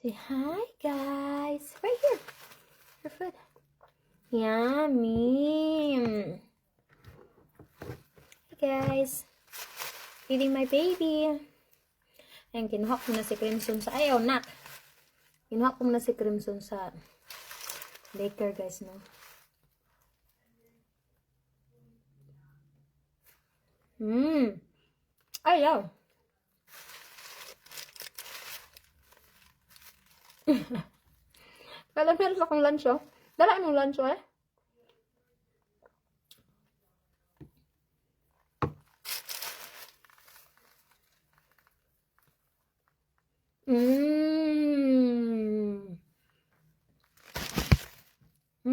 Say hi, guys. Right here. Your food. Yummy. Hey, guys. Feeding my baby. Ayan, kinuha ko na si Crimson sa... Ayaw, nak. Kinuha ko na si Crimson sa daycare, guys, no? Ayaw. Kala meron akong lunch, oh. Dala mo lunch, oh, eh.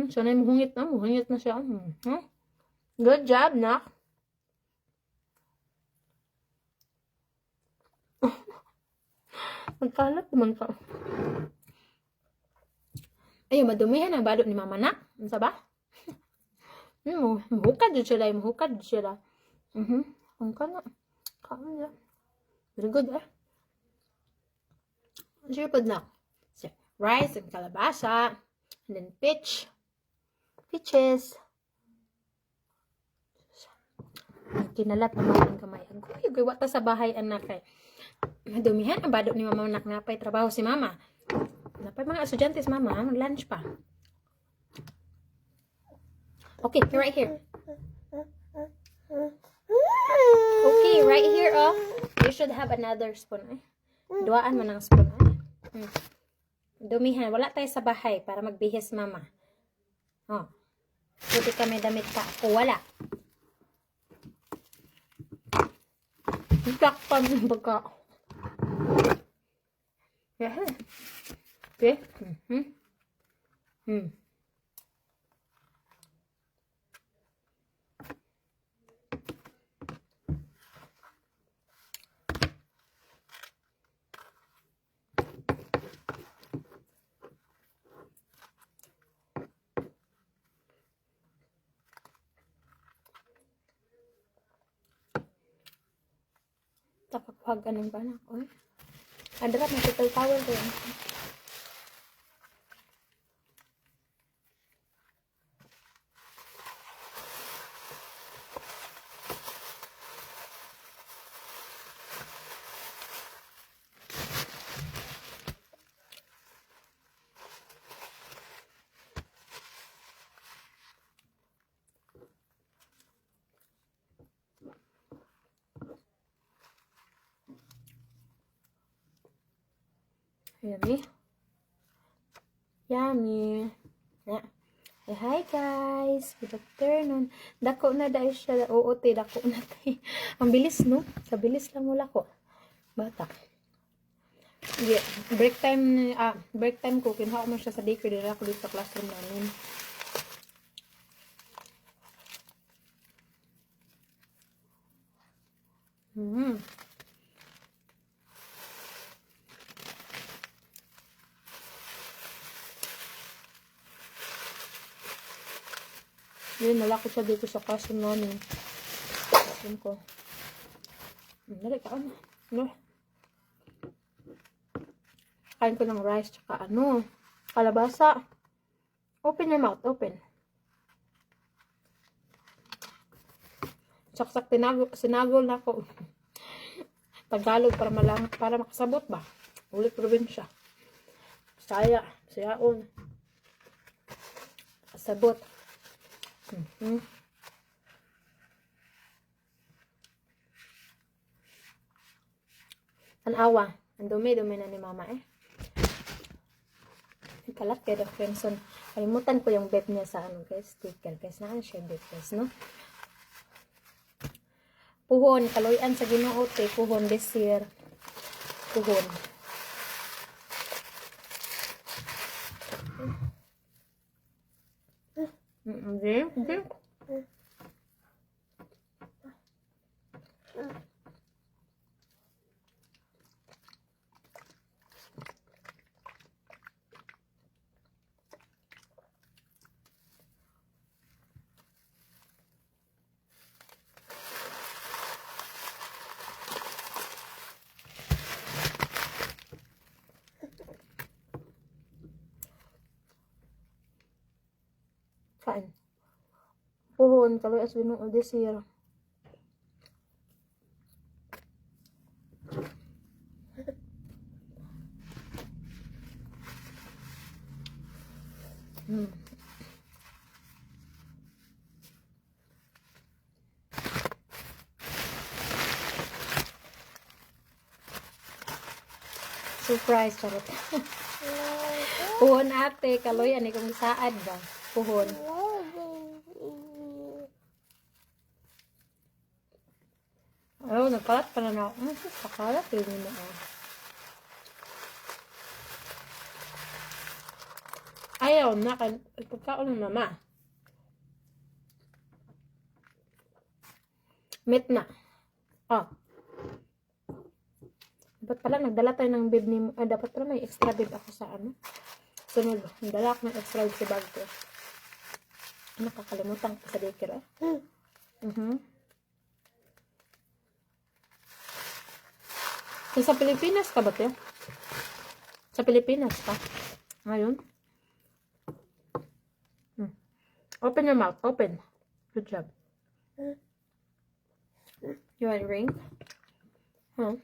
Sanay muhungit na. Muhungit na siya. Good job, nak. Magkalat naman ka. Ayaw, madumihan ang balot ni mama, nak. Ano sa ba? Mahukad dyan sila. Mahukad dyan sila. Ang ka na. Kaon na. Very good, eh. Sure, na. So, rice and kalabasa. And then peaches. Kinalat naman ang kamay. Guy, wata sa bahay, anak, eh. Madumihan ang balot ni mama, nak. Napay trabaho si mama. Napay mga estudyante si mama. Mag-lunch pa. Okay, right here. Okay, right here, oh. You should have another spoon, eh. Duaan man ang spoon, eh. Dumihan. Wala tayo sa bahay para magbihis, mama. Oh. Pwede kami damit ka. Ako, wala. Takpan yung baga. Yeah. Okay. Tapagpag anong ba na ako, eh? Adrap, may towel ko yan. Yummy. Yummy. Yeah. Hey, hi guys. Good afternoon. Dako na dahil siya. Oo, te. Dako na te. Ang bilis, no? Sa bilis lang mula ko. Bata. Yeah. Break time ko. Kinuha ko mo siya sa daycare. Dala ko dito sa classroom namin. Yun, nalako siya dito sa classroom namin. Classroom ko. Dali ka, ano? Kain ko ng rice, tsaka kalabasa. Open your mouth, open. Saksak, sinagol na ako. Tagalog para makasabot ba? Ulit probinsya. Sayaon. Kasabot. An-awa. Ang dumi-dumi na ni mama, eh. Kalat kay Dr. Crimson. Kalimutan ko yung bet niya sa guys. Sticker, guys. Naan siya bet, guys, no? Puhon. Kaloyan sa Ginoo, te. Puhon this year. Puhon. Okay. Kain. Puhon, kaloy as binuod this year. Surprise, charot. Puhon ate, kaloy, ani kong saad ba? Puhon. Oh, nagkalat pa na ako. Pakalat yun mo. Ayaw na, pagkaon ng mama. Meet na. Oh. Dapat pala, nagdala tayo ng bib ni... dapat pala may extra bib ako sa ano. Sunod, nagdala ako ng extra bib sa bag ko. Nakakalimutan ko sa daycare. So, sa Pilipinas ka ba ito? Sa Pilipinas ka? Ngayon? Open your mouth. Open. Good job. You want a ring? Huh?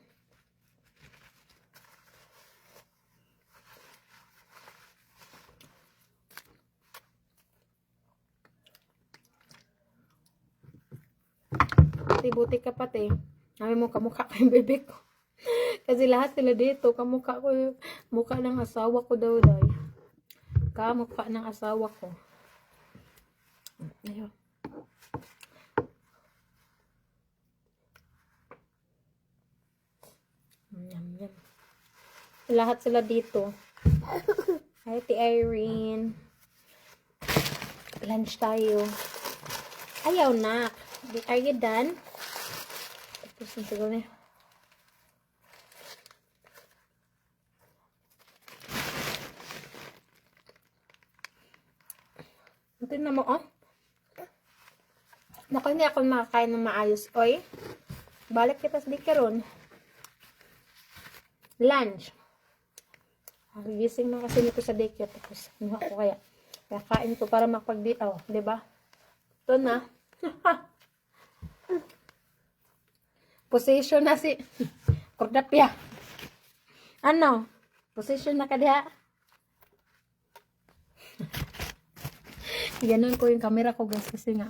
Buti ka pati. Sabi mo, kamukha ko yung bebek ko. Kasi lahat sila dito, kamukha ko yung mukha ng asawa ko daw daw. Kamukha ng asawa ko. Ayun. Yum, yum. Lahat sila dito. Hi, Ate Irene. Lunch tayo. Ayaw na. Are you done? Tapos na siguro niya. Tingnan mo, oh. Naku, hindi ako makakain ng maayos. Oy, balik kita sa dikaron. Lunch. Gising mo kasi nito sa daycare. Tapos, ano ako kaya? Kaya kain ko para makapag-diaw. Diba? Ito na. Position na si Kordapya. Ano? Position na ka diha. Ganun ko yung camera ko guys kasi nga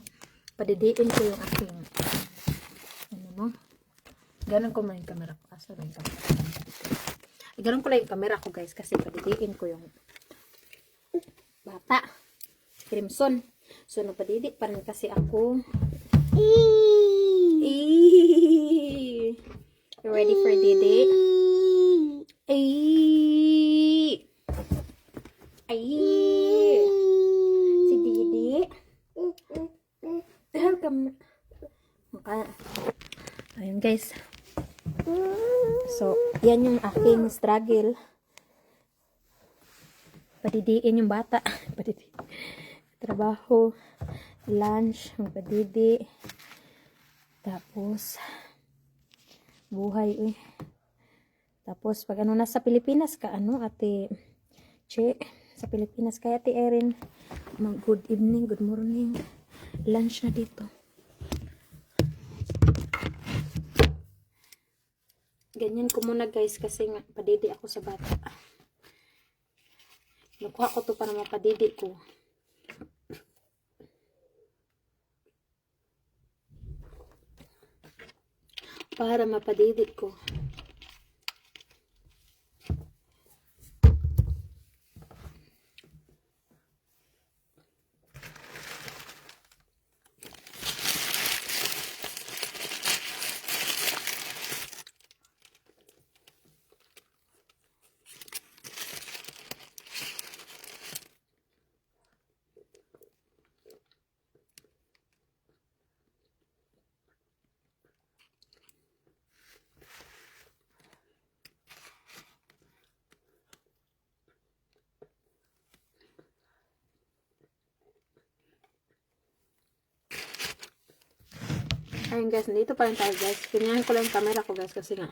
padidiin ko yung aking ano mo. Ganun ko man yung camera ko. Asa ba yung camera? Ganun ko lang yung camera ko guys kasi padidiin ko yung bata. Si Crimson. So napadidi pa rin kasi ako. You ready for Didi? Si Didi. Welcome. Ayun guys. So, yan yung aking struggle. Padidiin yung bata. Padidiin. Trabaho. Lunch. Padidi. Tapos, buhay eh. Tapos, pag ano nasa Pilipinas ka, ano, ate Che, sa Pilipinas kaya ate Erin, good evening, good morning, lunch na dito. Ganyan ko muna guys, kasi nga, padidi ako sa bata. Nakuha ko to para mapadidi ko. Para mapadidit ko. Ayun guys, nandito pa rin tayo guys. Pinyahin ko lang yung camera ko guys kasi nga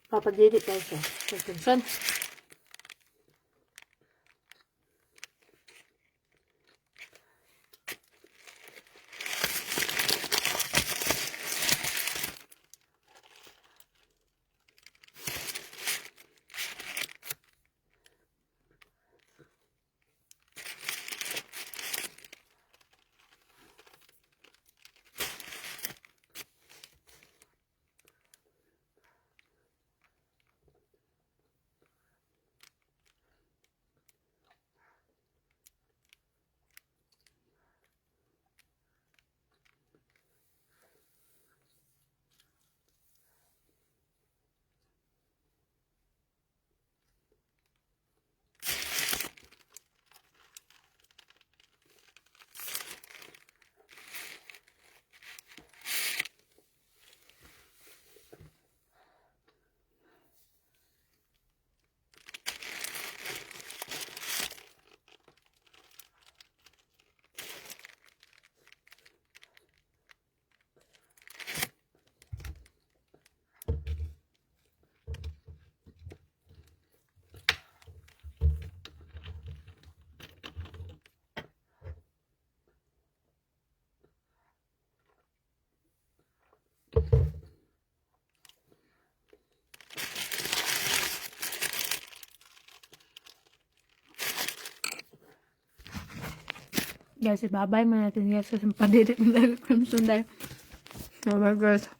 papadidit guys eh. Attention. Guys, ibabay mo natin guys sa padirit ng Crimson dahil. Oh my God.